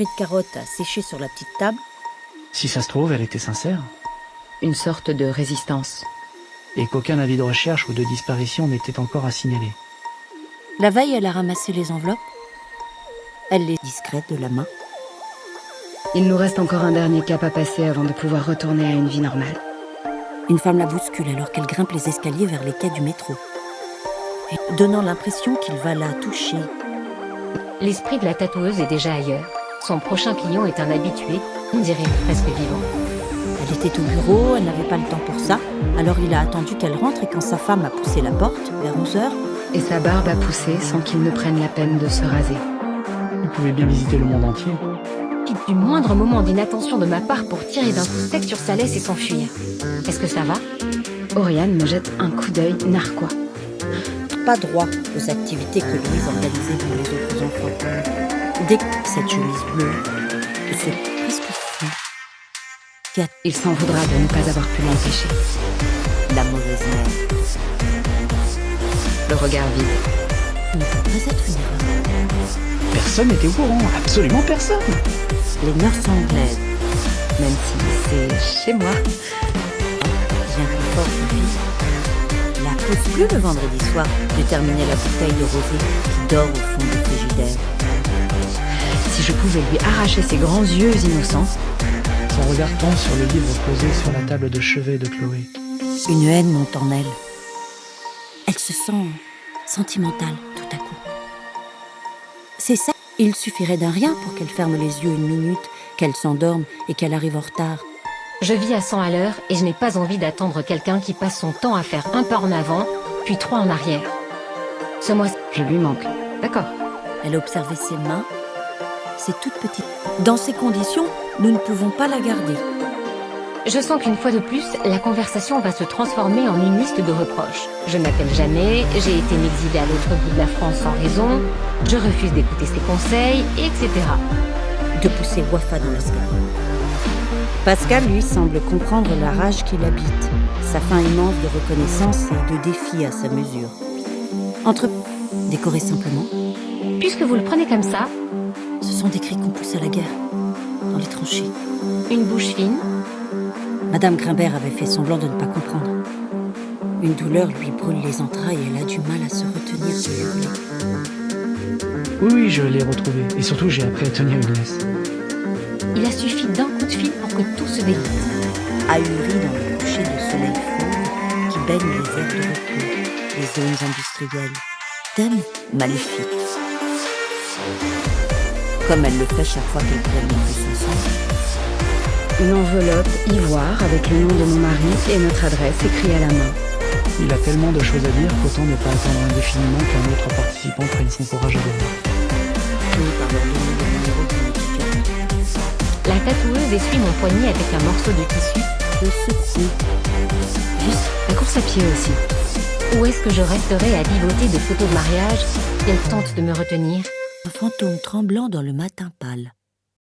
purée de carottes à sécher sur la petite table. Si ça se trouve, elle était sincère. Une sorte de résistance. Et qu'aucun avis de recherche ou de disparition n'était encore à signaler. La veille, elle a ramassé les enveloppes. Elle les discrète de la main. Il nous reste encore un dernier cap à passer avant de pouvoir retourner à une vie normale. Une femme la bouscule alors qu'elle grimpe les escaliers vers les quais du métro, et donnant l'impression qu'il va la toucher. L'esprit de la tatoueuse est déjà ailleurs. Son prochain client est un habitué, on dirait presque vivant. Elle était au bureau, elle n'avait pas le temps pour ça, alors il a attendu qu'elle rentre et quand sa femme a poussé la porte, vers 11h, Et sa barbe a poussé sans qu'il ne prenne la peine de se raser. Vous pouvez bien visiter le monde entier. Quitte du moindre moment d'inattention de ma part pour tirer d'un coup sec sur sa laisse et s'enfuir. Est-ce que ça va? Oriane me jette un coup d'œil narquois. pas droit aux activités que Louise organisait pour les autres enfants. Dès que cette chemise bleue, c'est presque fou. Il s'en voudra de ne pas avoir pu l'empêcher. La mauvaise mère. Le regard vide. Il ne peut pas être une erreur. Personne n'était au courant, absolument personne. Les nurses anglaises, Même si c'est chez moi. bien plus fort que lui, la pose plus le vendredi soir de terminer la bouteille de rosé qui dort au fond du frigidaire. Si je pouvais lui arracher ses grands yeux innocents. Son regard tombe sur le livre posé sur la table de chevet de Chloé. Une haine monte en elle. Elle se sent sentimentale tout à coup. C'est ça, il suffirait d'un rien pour qu'elle ferme les yeux une minute, qu'elle s'endorme et qu'elle arrive en retard. Je vis à 100 à l'heure et je n'ai pas envie d'attendre quelqu'un qui passe son temps à faire un pas en avant, puis 3 en arrière. Ce mois, Je lui manque. D'accord. Elle a observé ses mains, c'est toute petite. Dans ces conditions, nous ne pouvons pas la garder. je sens qu'une fois de plus, la conversation va se transformer en une liste de reproches. Je n'appelle jamais, j'ai été m'exiler à l'autre bout de la France sans raison, je refuse d'écouter ses conseils, etc. De pousser Wafa dans l'escalier. Pascal, lui, semble comprendre la rage qui l'habite, sa faim immense de reconnaissance et de défi à sa mesure. Entre décorés simplement, Puisque vous le prenez comme ça, ce sont des cris qu'on pousse à la guerre, dans les tranchées. une bouche fine, Madame Grimbert avait fait semblant de ne pas comprendre. Une douleur lui brûle les entrailles et elle a du mal à se retenir de hurler. Oui, je l'ai retrouvé. Et surtout, j'ai appris à tenir une laisse. il a suffi d'un coup de fil pour que tout se délite. Ahuri dans le coucher de soleil fauve qui baigne les aires de repos, les zones industrielles. Thème maléfique. Comme elle le fait chaque fois qu'elle prend son sang. Une enveloppe ivoire avec le nom de mon mari et notre adresse écrit à la main. Il a tellement de choses à dire qu'autant ne pas attendre indéfiniment qu'un autre participant prenne son courage à deux. Fini par leur donner le numéro d'une étudiante. La tatoueuse essuie mon poignet avec un morceau de tissu. Le secoue. Juste la course à pied aussi. Où est-ce que je resterai à vivoter de photos de mariage si elle tente de me retenir? Un fantôme tremblant dans le matin pâle.